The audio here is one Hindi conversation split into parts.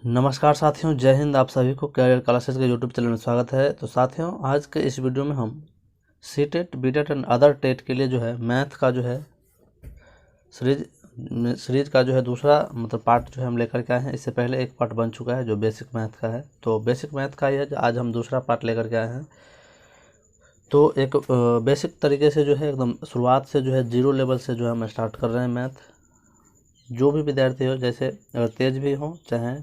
नमस्कार साथियों, जय हिंद। आप सभी को कैरियर क्लासेस के यूट्यूब चैनल में स्वागत है। तो साथियों, आज के इस वीडियो में हम CTET, BTET and other TET के लिए जो है मैथ का जो है सीरीज का जो है दूसरा पार्ट जो है हम लेकर के आए हैं। इससे पहले एक पार्ट बन चुका है जो बेसिक मैथ का है, तो बेसिक मैथ का ही है आज हम दूसरा पार्ट लेकर के आए हैं। तो एक बेसिक तरीके से जो है एकदम शुरुआत से जो है जीरो लेवल से जो है हम स्टार्ट कर रहे हैं मैथ। जो भी विद्यार्थी हो, जैसे अगर तेज भी हो चाहे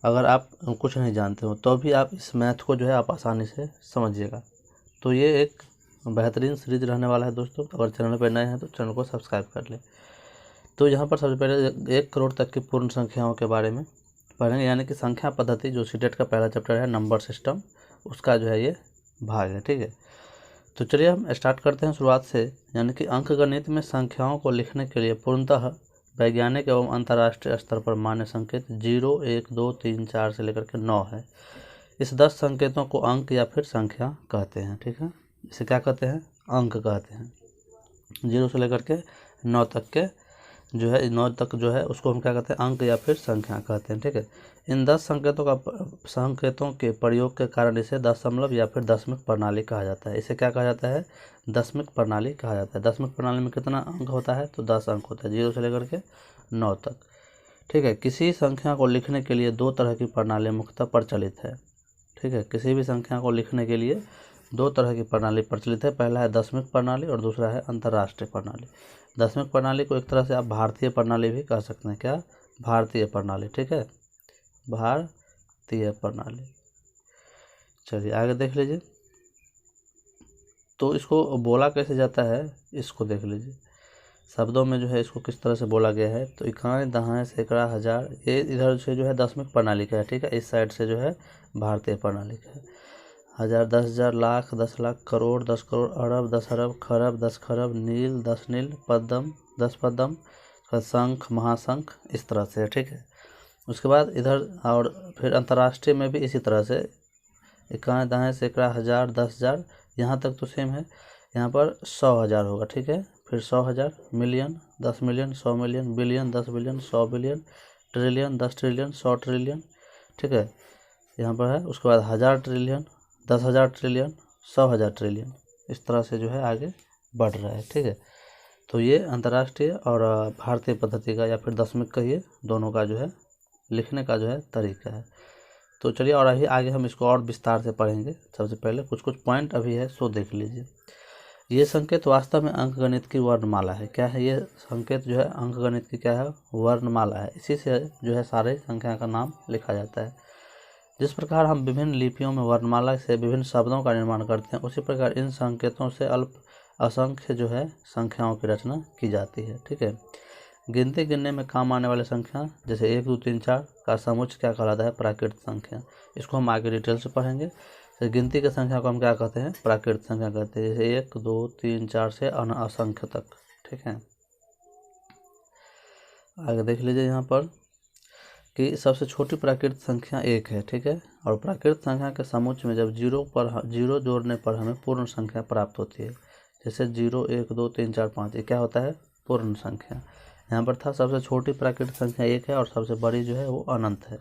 अगर आप कुछ नहीं जानते हो तो भी आप इस मैथ को जो है आप आसानी से समझिएगा। तो ये एक बेहतरीन सीरीज रहने वाला है दोस्तों। अगर चैनल पर नए हैं तो चैनल को सब्सक्राइब कर लें। तो यहाँ पर सबसे पहले 1 करोड़ तक की पूर्ण संख्याओं के बारे में पढ़ेंगे, यानी कि संख्या पद्धति जो सीटेट का पहला चैप्टर है, नंबर सिस्टम, उसका जो है ये भाग है। ठीक है, तो चलिए हम स्टार्ट करते हैं शुरुआत से। यानी कि अंकगणित में संख्याओं को लिखने के लिए पूर्णतः वैज्ञानिक एवं अंतर्राष्ट्रीय स्तर पर मान्य संकेत 0, 1, 2, 3, 4 से लेकर के 9 है। इस 10 संकेतों को अंक या फिर संख्या कहते हैं। ठीक है, इसे क्या कहते हैं? अंक कहते हैं। 0 से लेकर के 9 तक के जो है 9 तक जो है उसको हम क्या कहते हैं? अंक या फिर संख्या कहते हैं। ठीक है, इन 10 संकेतों के प्रयोग के कारण इसे दशमलव या फिर दशमिक प्रणाली कहा जाता है। इसे क्या कहा जाता है? दशमिक प्रणाली कहा जाता है। दशमिक प्रणाली में कितना अंक होता है? तो 10 अंक होता है, 0 से लेकर के 9 तक। ठीक है, किसी संख्या को लिखने के लिए 2 तरह की प्रणाली मुख्यतः प्रचलित है। ठीक है, किसी भी संख्या को लिखने के लिए 2 तरह की प्रणाली प्रचलित है। पहला है दशमिक प्रणाली और दूसरा है अंतर्राष्ट्रीय प्रणाली। दशमिक प्रणाली को एक तरह से आप भारतीय प्रणाली भी कह सकते हैं। क्या? भारतीय प्रणाली। ठीक है, भारतीय प्रणाली। चलिए आगे देख लीजिए। तो इसको बोला कैसे जाता है, इसको देख लीजिए। शब्दों में जो है इसको किस तरह से बोला गया है। तो इकाई, दहाई, सैकड़ा, हजार, ये इधर से जो है दशमिक प्रणाली का है। ठीक है, इस साइड से जो है भारतीय प्रणाली का है। हजार, 10,000, लाख, 10 लाख, करोड़, 10 करोड़, अरब, 10 अरब, खरब, 10 खरब, नील, 10 नील, पद्म, 10 पद्म, शंख, महाशंख, इस तरह से। ठीक है, उसके बाद इधर और फिर अंतर्राष्ट्रीय में भी इसी तरह से इकाई, दहाई, सैकड़ा, हजार, 10,000, यहाँ तक तो सेम है। यहाँ पर 100,000 होगा। ठीक है, फिर 100,000, million, 10 million, 100 million, billion, 10 billion, 100 billion, trillion, 10 trillion, 100 trillion. ठीक है, यहाँ पर है। उसके बाद 1000 ट्रिलियन, 10,000 ट्रिलियन, 100,000 ट्रिलियन, इस तरह से जो है आगे बढ़ रहा है। ठीक है, तो ये अंतर्राष्ट्रीय और भारतीय पद्धति का या फिर दशमिक कहिए, दोनों का जो है लिखने का जो है तरीका है। तो चलिए और अभी आगे हम इसको और विस्तार से पढ़ेंगे। सबसे पहले कुछ पॉइंट अभी है सो देख लीजिए। ये संकेत वास्तव में अंकगणित की वर्णमाला है। क्या है ये संकेत? जो है अंकगणित की क्या है? वर्णमाला है। इसी से जो है सारे संख्या का नाम लिखा जाता है। जिस प्रकार हम विभिन्न लिपियों में वर्णमाला से विभिन्न शब्दों का निर्माण करते हैं, उसी प्रकार इन संकेतों से अल्प असंख्य जो है संख्याओं की रचना की जाती है। ठीक है, गिनती गिनने में काम आने वाले संख्या जैसे 1, 2, 3, 4 का समुच्चय क्या कहलाता है? प्राकृत संख्या। इसको हम आगे डिटेल से पढ़ेंगे। तो गिनती की संख्या को हम क्या कहते हैं? प्राकृत संख्या कहते हैं। जैसे 1, 2, 3, 4 से असंख्य तक। ठीक है, आगे देख लीजिए यहाँ पर कि सबसे छोटी प्राकृत संख्या 1 है। ठीक है, और प्राकृत संख्या के समुच्चय में जब जीरो जोड़ने पर हमें पूर्ण संख्या प्राप्त होती है। जैसे 0, 1, 2, 3, 4, 5, ये क्या होता है? पूर्ण संख्या। यहाँ पर था सबसे छोटी प्राकृतिक संख्या 1 है और सबसे बड़ी जो है वो अनंत है।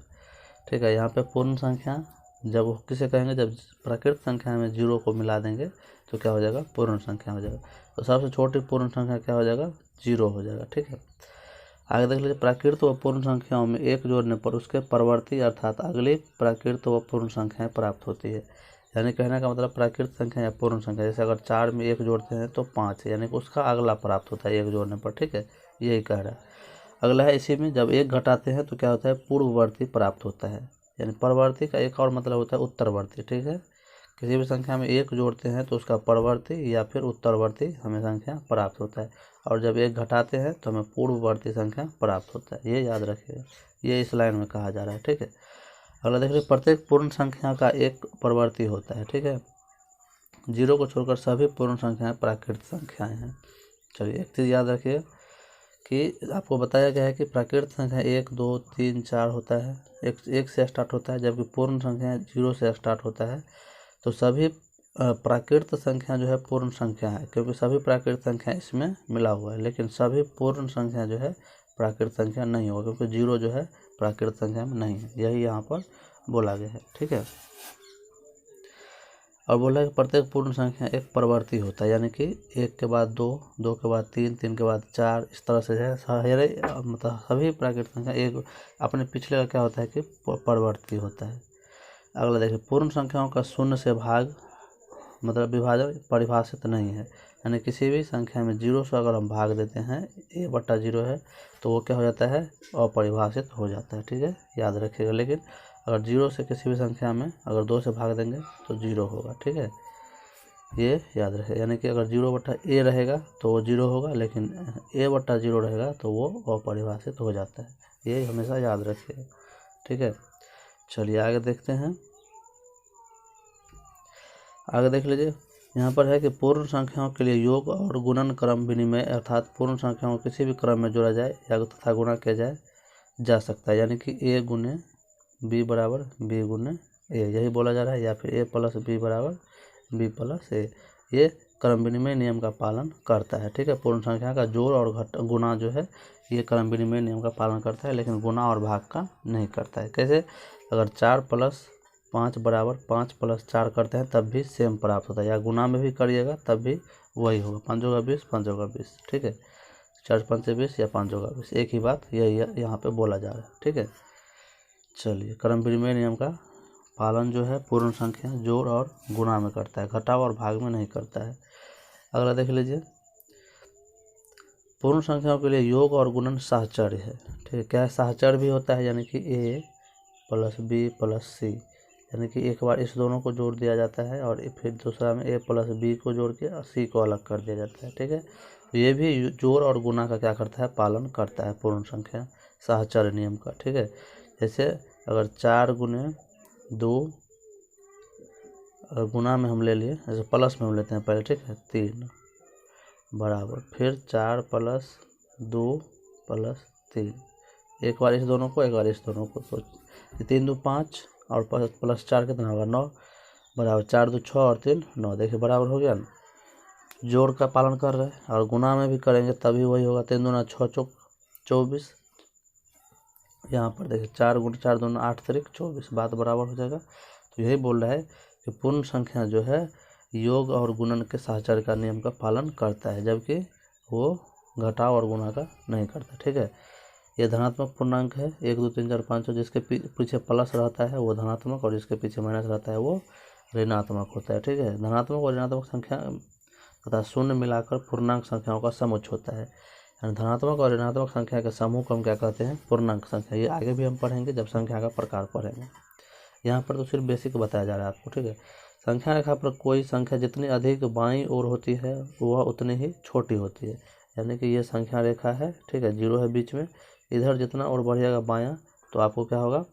ठीक है, यहाँ पे पूर्ण संख्या जब किसे कहेंगे? जब प्राकृतिक संख्या में 0 को मिला देंगे तो क्या हो जाएगा? पूर्ण संख्या हो जाएगा। तो सबसे छोटी पूर्ण संख्या क्या हो जाएगा? 0 हो जाएगा। ठीक है, आगे देख लीजिए। प्राकृत व पूर्ण संख्याओं में 1 जोड़ने पर उसके परवर्ती अर्थात अगली प्राकृत व पूर्ण संख्याएं प्राप्त होती है। यानी कहने का मतलब प्राकृत संख्या या पूर्ण संख्या, जैसे अगर 4 में 1 जोड़ते हैं तो 5 है, यानी कि उसका अगला प्राप्त होता है 1 जोड़ने पर। ठीक है, यही कह रहा है। अगला है इसी में जब 1 घटाते हैं तो क्या होता है? पूर्ववर्ती प्राप्त होता है। यानी परवर्ती का एक और मतलब होता है उत्तरवर्ती। ठीक है, किसी भी संख्या में 1 जोड़ते हैं तो उसका परवर्ती या फिर उत्तरवर्ती हमें संख्या प्राप्त होता है, और जब 1 घटाते हैं तो हमें पूर्ववर्ती संख्या प्राप्त होता है। ये याद रखिएगा, ये इस लाइन में कहा जा रहा है। ठीक है, अगला देख लीजिए। प्रत्येक पूर्ण संख्या का एक परवर्ती होता है। ठीक है, 0 को छोड़कर सभी पूर्ण संख्याएं प्राकृत संख्याएं हैं। चलिए एक चीज़ याद रखिए कि आपको बताया गया है कि प्राकृत संख्या 1, 2, 3, 4 होता है, एक से स्टार्ट होता है, जबकि पूर्ण संख्या 0 से स्टार्ट होता है। तो सभी प्राकृत संख्या जो है पूर्ण संख्या है, क्योंकि सभी प्राकृत संख्या इसमें मिला हुआ है। लेकिन सभी पूर्ण संख्या जो है प्राकृत संख्या नहीं होगा, क्योंकि 0 जो है प्राकृत संख्या में नहीं है, यही यहाँ पर बोला गया है। ठीक है, और बोला है कि प्रत्येक पूर्ण संख्या एक परवर्ती होता है, यानी कि 1 के बाद 2, 2 के बाद 3, 3 के बाद 4, इस तरह से है सारे मतलब सभी प्राकृत संख्या एक अपने पिछले का क्या होता है कि परवर्ती होता है। अगला देखिए, पूर्ण संख्याओं का शून्य से भाग मतलब विभाजन परिभाषित नहीं है, यानी किसी भी संख्या में 0 से अगर हम भाग देते हैं, a/0 है तो वो क्या हो जाता है, अपरिभाषित हो जाता है। ठीक है, याद रखिएगा। लेकिन अगर 0 से किसी भी संख्या में अगर 2 से भाग देंगे तो 0 होगा। ठीक है, ये याद रखें, यानी कि अगर 0/a रहेगा तो वो 0 होगा, लेकिन a/0 रहेगा तो वो अपरिभाषित हो जाता है, ये हमेशा याद रखिएगा। ठीक है, चलिए आगे देखते हैं। आगे देख लीजिए, यहाँ पर है कि पूर्ण संख्याओं के लिए योग और गुणन क्रम विनिमय, अर्थात पूर्ण संख्याओं को किसी भी क्रम में जोड़ा जाए या तथा गुणा किया जा सकता है, यानी कि a गुने b बराबर b गुने a, यही बोला जा रहा है, या फिर a प्लस b बराबर b प्लस a, ये क्रम विनिमय नियम का पालन करता है। ठीक है, पूर्ण संख्या का जोड़ और गुणा जो है ये क्रम विनिमय नियम का पालन करता है, लेकिन गुणा और भाग का नहीं करता है। कैसे, अगर 4 + 5 बराबर 5 + 4 करते हैं तब भी सेम प्राप्त होता है, या गुना में भी करिएगा तब भी वही होगा, 5 × 20 5 × 20। ठीक है, 4 × 5 = 20 या 5 × 20, एक ही बात यही यहाँ पे बोला जा रहा है। ठीक है, चलिए, क्रम विनिमय नियम का पालन जो है पूर्ण संख्या जोड़ और गुणा में करता है, घटाव और भाग में नहीं करता है। अगला देख लीजिए, पूर्ण संख्याओं के लिए योग और गुणन साहचर्य है। ठीक है, क्या साहचर्य भी होता है, यानी कि a + b + c, यानी कि एक बार इस दोनों को जोड़ दिया जाता है और फिर दूसरा में a + b को जोड़ के c को अलग कर दिया जाता है। ठीक है, तो ये भी जोड़ और गुणा का क्या करता है, पालन करता है पूर्ण संख्या साहचर्य नियम का। ठीक है, जैसे अगर 4 × 2 अगर गुना में हम ले लिए, जैसे प्लस में हम लेते हैं पहले, ठीक है, 3 बराबर फिर 4 + 2 + 3, एक बार इस दोनों को एक बार इस दोनों को, तो 3 × 2 = 5 और +4 कितना होगा 9 बराबर 4 × 2 = 6 और 3 = 9, देखिए बराबर हो गया ना। जोड़ का पालन कर रहे हैं और गुना में भी करेंगे तभी वही होगा, 3 × 2 = 6 24, यहाँ पर देखिए 4 × 4 = 8 3 24, बात बराबर हो जाएगा। तो यही बोल रहा है कि पूर्ण संख्या जो है योग और गुणन के साहचर्य का नियम का पालन करता है, जबकि वो घटाव और गुणा का नहीं करता। ठीक है, ये धनात्मक पूर्णांक है, 1 2 3 4 5 6, जिसके पीछे प्लस रहता है वो धनात्मक और जिसके पीछे माइनस रहता है वो ऋणात्मक होता है। ठीक है, धनात्मक और ऋणात्मक संख्या तथा शून्य मिलाकर पूर्णांक संख्याओं का समुच्चय होता है, यानी धनात्मक और ऋणात्मक संख्या के समूह को हम क्या कहते हैं, पूर्णांक संख्या। ये आगे भी हम पढ़ेंगे जब संख्या का प्रकार पढ़ेंगे, यहाँ पर तो सिर्फ बेसिक बताया जा रहा है आपको। ठीक है, संख्या रेखा पर कोई संख्या जितनी अधिक बाईं ओर होती है वह उतनी ही छोटी होती है, यानी कि ये संख्या रेखा है। ठीक है, 0 है बीच में, इधर जितना और बढ़िएगा बायां तो आपको क्या होगा,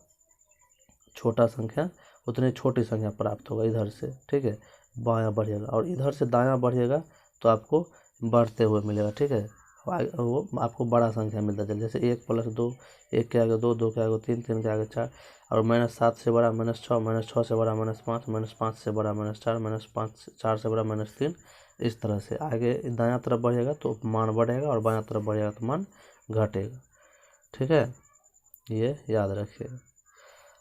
छोटा संख्या उतनी छोटी संख्या प्राप्त होगा इधर से। ठीक है, बायां बढ़िएगा और इधर से दायां बढ़िएगा तो आपको बढ़ते हुए मिलेगा। ठीक है, वो आपको बड़ा संख्या मिलता चले, जैसे 1 + 2, 1 के आगे 2, 2 के आगे 3, 3 के आगे 4, और -7 से बड़ा -6, -6 से बड़ा -5, -5 से बड़ा -4, -5 4 से बड़ा -3, इस तरह से आगे दायां तरफ बढ़ेगा तो मान बढ़ेगा और बायां तरफ बढ़ेगा तो मान घटेगा। ठीक है, ये याद रखिएगा।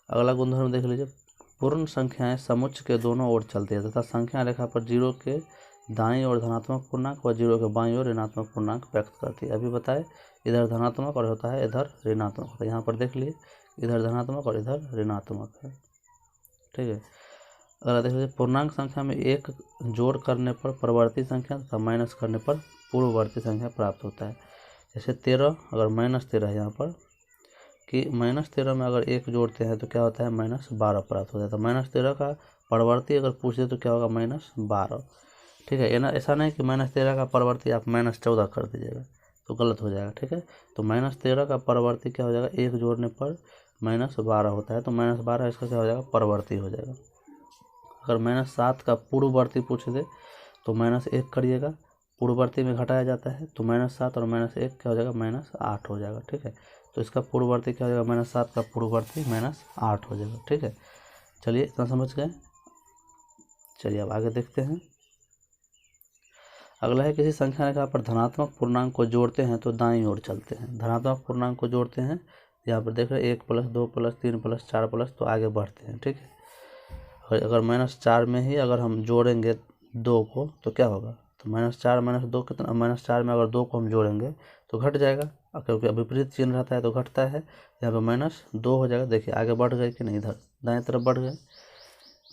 अगला गुणधर्म देख लीजिए, पूर्ण संख्याएं समुच्चय के दोनों ओर चलती है तथा संख्या रेखा पर 0 के दाईं ओर धनात्मक पूर्णांक और 0 के बाईं ओर ऋणात्मक पूर्णांक व्यक्त करती है। अभी बताए इधर धनात्मक और होता है, इधर ऋणात्मक होता है। यहाँ पर देख लिए इधर धनात्मक और इधर ऋणात्मक है। ठीक है, अगर देख लीजिए, पूर्णांक संख्या में 1 जोड़ करने पर परवर्ती संख्या तथा माइनस करने पर पूर्ववर्ती संख्या प्राप्त होता है। जैसे 13, अगर -13 है यहाँ पर कि -13 में अगर 1 जोड़ते हैं तो क्या होता है, -12 प्राप्त हो जाता है। -13 का परवर्ती अगर पूछ दे तो क्या होगा, -12। ठीक है, ऐसा नहीं कि -13 का परवर्ती आप -14 कर दीजिएगा तो गलत हो जाएगा। ठीक है, तो -13 का परवर्ती क्या हो जाएगा, 1 जोड़ने पर -12 होता है, तो -12 इसका क्या हो जाएगा, परवर्ती हो जाएगा। अगर -7 का पूर्ववर्ती पूछ दे तो -1 करिएगा, पूर्ववर्ती में घटाया जाता है तो -7 और -1 क्या हो जाएगा, -8 हो जाएगा। ठीक है, तो इसका पूर्ववर्ती क्या हो जाएगा, -7 का पूर्ववर्ती -8 हो जाएगा। ठीक है, चलिए इतना समझ गए। चलिए अब आगे देखते हैं। अगला है, किसी संख्या रेखा पर धनात्मक पूर्णांक को जोड़ते हैं तो दाईं ओर चलते हैं। धनात्मक पूर्णांक को जोड़ते हैं यहाँ पर देख रहे हैं 1 प्लस 2 प्लस 3 प्लस 4 प्लस, तो आगे बढ़ते हैं। ठीक है, अगर -4 में ही अगर हम जोड़ेंगे 2 को तो क्या होगा, तो -4 -2 कितना, -4 में अगर 2 को हम जोड़ेंगे तो घट जाएगा, क्योंकि विपरीत चिन्ह रहता है तो घटता है। यहाँ पे -2 हो जाएगा। देखिए आगे बढ़ गए कि नहीं, इधर दाएं तरफ बढ़ गए।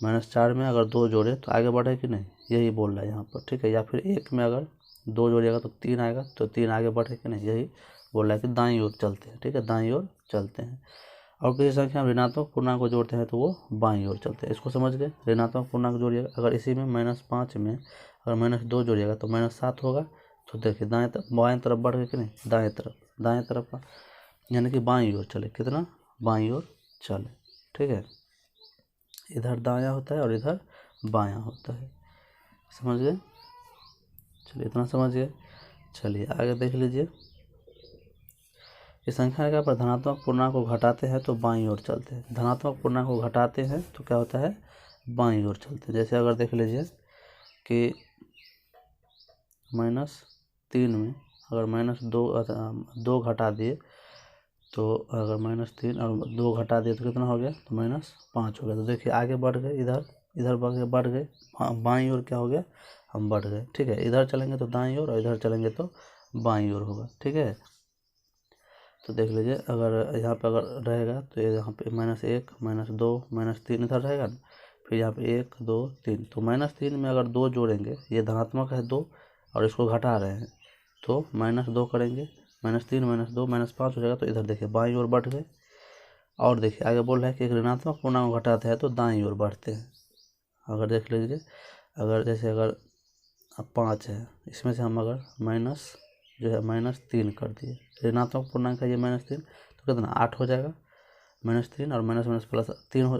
-4 में अगर 2 जोड़े तो आगे बढ़े कि नहीं, यही बोल रहा है यहाँ पर। ठीक है, या फिर 1 में अगर 2 जोड़िएगा तो 3 आएगा, तो 3 आगे बढ़े कि नहीं, यही बोल रहा है कि दाईं ओर चलते हैं। ठीक है, दाईं ओर चलते हैं। और किसी संख्या में ऋणात्मक पूर्णांक को जोड़ते हैं तो वो बाईं ओर चलते हैं। इसको समझ गए। ऋणात्मक पूर्णांक जोड़िएगा, अगर इसी में -5 में अगर -2 जोड़िएगा तो -7 होगा। तो देखिए बाएं तरफ बढ़ गए कि नहीं, दाएं तरफ का, यानी कि बाईं ओर चले। कितना, बाईं ओर चले। ठीक है, इधर दायां होता है और इधर बायां होता है। समझ गए। चलिए इतना समझ गए। चलिए आगे देख लीजिए। इस संख्या रेखा पर धनात्मक पूर्णांक को घटाते हैं तो बाईं ओर चलते हैं। धनात्मक पूर्णांक को घटाते हैं तो क्या होता है, बाईं ओर चलते हैं। जैसे अगर देख लीजिए कि -3 में अगर -2 घटा दिए तो अगर -3 और 2 घटा दिए तो कितना हो गया, तो -5 हो गया। तो देखिए आगे बढ़ गए, इधर बढ़ गए, बाईं ओर क्या हो गया, हम बढ़ गए। ठीक है, इधर चलेंगे तो दाईं ओर और इधर चलेंगे तो बाईं ओर होगा। ठीक है, तो देख लीजिए अगर यहाँ पे अगर रहेगा तो यहाँ पे -1 -2 -3 इधर रहेगा ना, फिर यहाँ पे 1 2 3, तो -3 में अगर 2 जोड़ेंगे, ये धनात्मक है 2 और इसको घटा रहे हैं, तो -2 करेंगे, -3 -2 -5 हो जाएगा। तो इधर देखिए बाईं ओर बढ़ गए। और देखिए आगे बोल रहा है कि एक ऋणात्मक पूर्णांक को घटाते हैं तो दाईं ओर बढ़ते हैं। अगर देख लीजिए, अगर जैसे अगर 5 है, इसमें से हम अगर -3 कर दिए, ऋणात्मक पूर्णांक है ये -3, तो कितना 8 हो जाएगा। -3 और माइनस प्लस 3 हो,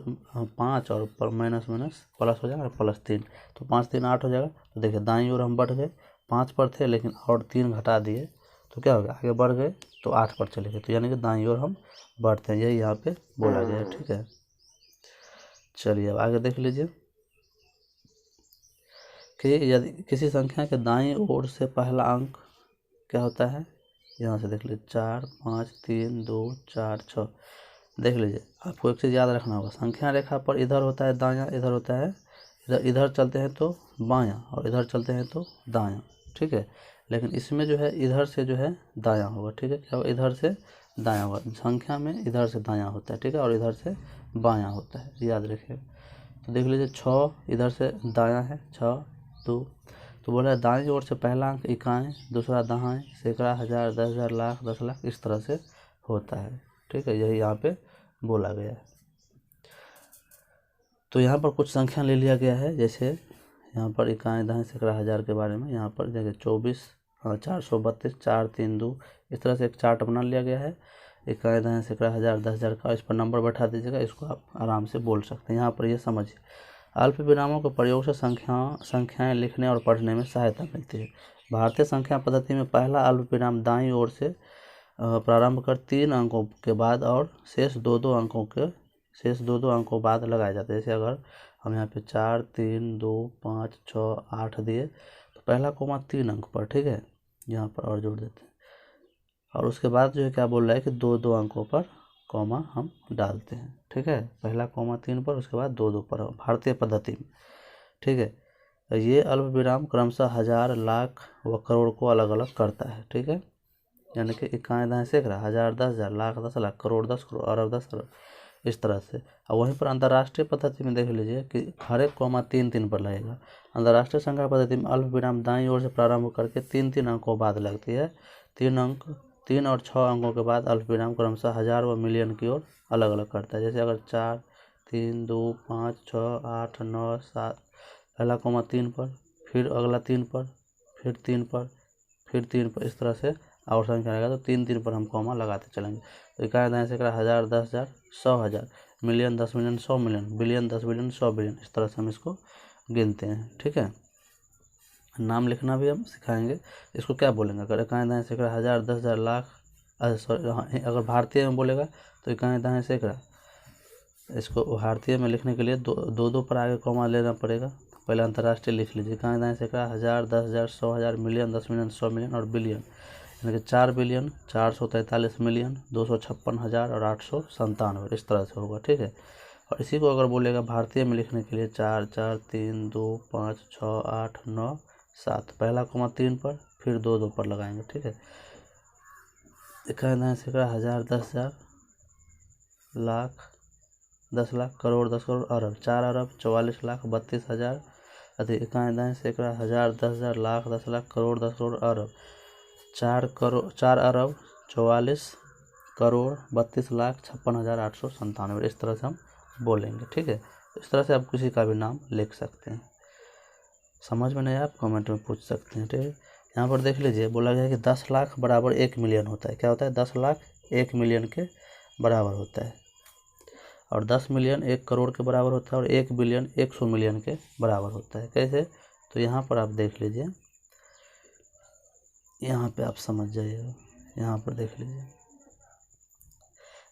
5 और माइनस प्लस हो जाएगा, +3, तो 5 3 8 हो जाएगा। तो देखिए दाईं ओर हम बढ़ गए, 5 पर थे लेकिन और 3 घटा दिए तो क्या हो गया, आगे बढ़ गए तो 8 पर चले गए। तो यानी कि दाईं ओर हम बढ़ते हैं, यही यहाँ पे बोला गया है। ठीक है, चलिए अब आगे देख लीजिए कि यदि किसी संख्या के दाईं ओर से पहला अंक क्या होता है, यहाँ से देख लीजिए 4 5 3 2 4 6। देख लीजिए, आपको एक चीज़ याद रखना होगा, संख्या रेखा पर इधर होता है दायां, इधर होता है, इधर चलते हैं तो बायां और इधर चलते हैं तो दायां। ठीक है, लेकिन इसमें जो है इधर से जो है दायां होगा। ठीक है, क्या होगा, इधर से दायां होगा। संख्या में इधर से दायां होता है। ठीक है, और इधर से बायां होता है, याद रखिएगा। तो देख लीजिए 6 इधर से दायां है, 6 2, तो बोला है दाईं ओर से पहला अंक इकाई, दूसरा दहाई, सैकड़ा, हजार, 10,000, लाख, 10 लाख, इस तरह से होता है। ठीक है, यही यहाँ पे बोला गया है। तो यहाँ पर कुछ संख्या ले लिया गया है, जैसे यहाँ पर इकाई, दहाई, सैकड़ा, हजार के बारे में यहाँ पर जगह 24 432 4 3 2, इस तरह से एक चार्ट बना लिया गया है। इकाई, दहाई, सैकड़ा, हजार, 10,000 का, इस पर नंबर बैठा दीजिएगा, इसको आप आराम से बोल सकते हैं। यहाँ पर ये समझिए, अल्प विरामों के प्रयोग से संख्याएं लिखने और पढ़ने में सहायता मिलती है। भारतीय संख्या पद्धति में पहला अल्प विराम दाईं ओर से प्रारंभ कर 3 अंकों के बाद और शेष दो दो अंकों बाद लगाए जाते हैं। जैसे अगर हम यहाँ पे 4 3 2 5 6 8 दिए तो पहला कोमा 3 अंक पर, ठीक है, यहाँ पर और जोड़ देते हैं, और उसके बाद जो है क्या बोल रहा है कि दो दो अंकों पर कॉमा हम डालते हैं। ठीक है, पहला कॉमा 3 पर, उसके बाद 2 2 पर, भारतीय पद्धति में। ठीक है, ये अल्प विराम क्रमशः हजार, लाख व करोड़ को अलग अलग करता है। ठीक है, यानी कि इकाई, दहाई, सैकड़ा, हजार, 10,000, लाख, 10 लाख, करोड़ 10 करोड़, अरब 10 अरब, इस तरह से। और वहीं पर अंतर्राष्ट्रीय पद्धति में देख लीजिए कि हर एक कॉमा 3 3 पर लगेगा। अंतर्राष्ट्रीय संख्या पद्धति में अल्प विराम दाईं ओर से प्रारंभ करके 3 3 अंकों बाद लगती है। 3 और 6 अंकों के बाद अल्प विराम क्रमशः हजार व मिलियन की ओर अलग अलग करता है। जैसे अगर 4 3 2 5 6 8 9 7, पहला कॉमा 3 पर, फिर अगला 3 पर, फिर 3 पर, फिर 3 पर, इस तरह से और संख्या रहेगा तो 3 3 पर हम कॉमा लगाते चलेंगे। तो इकाई, दहाई, सैकड़ा, हजार, 10,000, 100,000, million, 10 million, 100 million, billion, 10 billion, 100 billion, इस तरह से हम इसको गिनते हैं। ठीक है, नाम लिखना भी हम सिखाएंगे। इसको क्या बोलेंगे, अगर इकाई, दहाई, सैकड़ा, हजार, 10,000, लाख, सॉरी, अगर भारतीय में बोलेगा तो इकाई, दहाई, सैकड़ा, इसको भारतीय में लिखने के लिए दो दो पर आगे कॉमा लेना पड़ेगा। पहले अंतर्राष्ट्रीय लिख लीजिए, इकाई, दहाई, सैकड़ा, हजार, 10,000, 100,000, मिलियन, 10 मिलियन, 100 मिलियन और बिलियन, यानी कि 4,443,256,000 और 897 इस तरह से होगा। ठीक है, और इसी को अगर बोलेगा भारतीय में लिखने के लिए 4 4 3 2 5 6 8 9 7, पहला कोमा 3 पर, फिर 2 2 पर लगाएंगे। ठीक है, इकाई दाएं सैकड़ा, हज़ार, 10,000, लाख, 10 लाख, करोड़, 10 करोड़, अरब, 4 अरब 44 लाख 32,000 अधिक इकाई दाएं सैकड़ा, हज़ार, 10,000, लाख, 10 लाख, करोड़, 10 करोड़, अरब, 4 अरब 44 करोड़ 32 लाख 56,897 इस तरह से हम बोलेंगे। ठीक है, इस तरह से आप किसी का भी नाम लिख सकते हैं। समझ में नहीं आप कमेंट में पूछ सकते हैं। ठीक है, यहाँ पर देख लीजिए, बोला गया है कि 10 लाख बराबर 1 मिलियन होता है। क्या होता है? 10 लाख 1 मिलियन के बराबर होता है, और 10 मिलियन 1 करोड़ के बराबर होता है, और 1 बिलियन 100 मिलियन के बराबर होता है। कैसे? तो यहाँ पर आप देख लीजिए, यहाँ पे आप समझ जाइएगा। यहाँ पर देख लीजिए,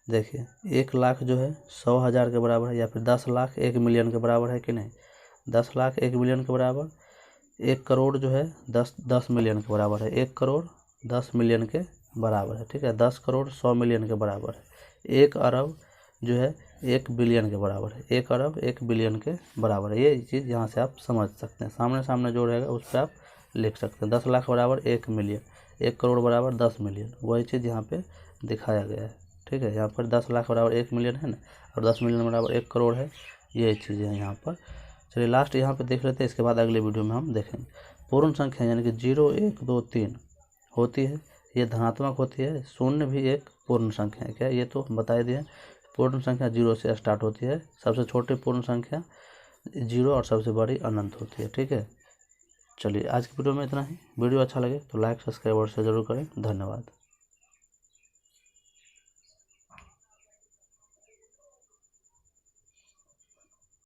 देखिए 1 लाख जो है 100,000 के बराबर है, या फिर 10 लाख 1 मिलियन के बराबर है कि नहीं? 10 लाख 1 मिलियन के बराबर। 1 करोड़ जो है 10 मिलियन के बराबर है। 1 करोड़ 10 मिलियन के बराबर है। ठीक है, 10 करोड़ 100 मिलियन के बराबर है। 1 अरब जो है 1 बिलियन के बराबर है। 1 अरब 1 बिलियन के बराबर है। ये चीज़ यहाँ से आप समझ सकते हैं। सामने सामने जो रहेगा उस पर आप लिख सकते हैं। 10 लाख बराबर 1 मिलियन, 1 करोड़ बराबर 10 मिलियन, वही चीज़ यहाँ पे दिखाया गया है। ठीक है, यहाँ पर 10 लाख बराबर 1 मिलियन है ना, और 10 मिलियन बराबर 1 करोड़ है। ये चीज़ें हैं यहाँ पर। चलिए लास्ट यहाँ पे देख लेते हैं, इसके बाद अगले वीडियो में हम देखेंगे। पूर्ण संख्या यानी कि 0 1 2 3 होती है, ये धनात्मक होती है। शून्य भी एक पूर्ण संख्या है। क्या? ये तो बता दिए। पूर्ण संख्या 0 से स्टार्ट होती है, सबसे छोटी पूर्ण संख्या 0 और सबसे बड़ी अनंत होती है। ठीक है, चलिए आज की वीडियो में इतना ही। वीडियो अच्छा लगे तो लाइक, सब्सक्राइब और शेयर जरूर करें। धन्यवाद।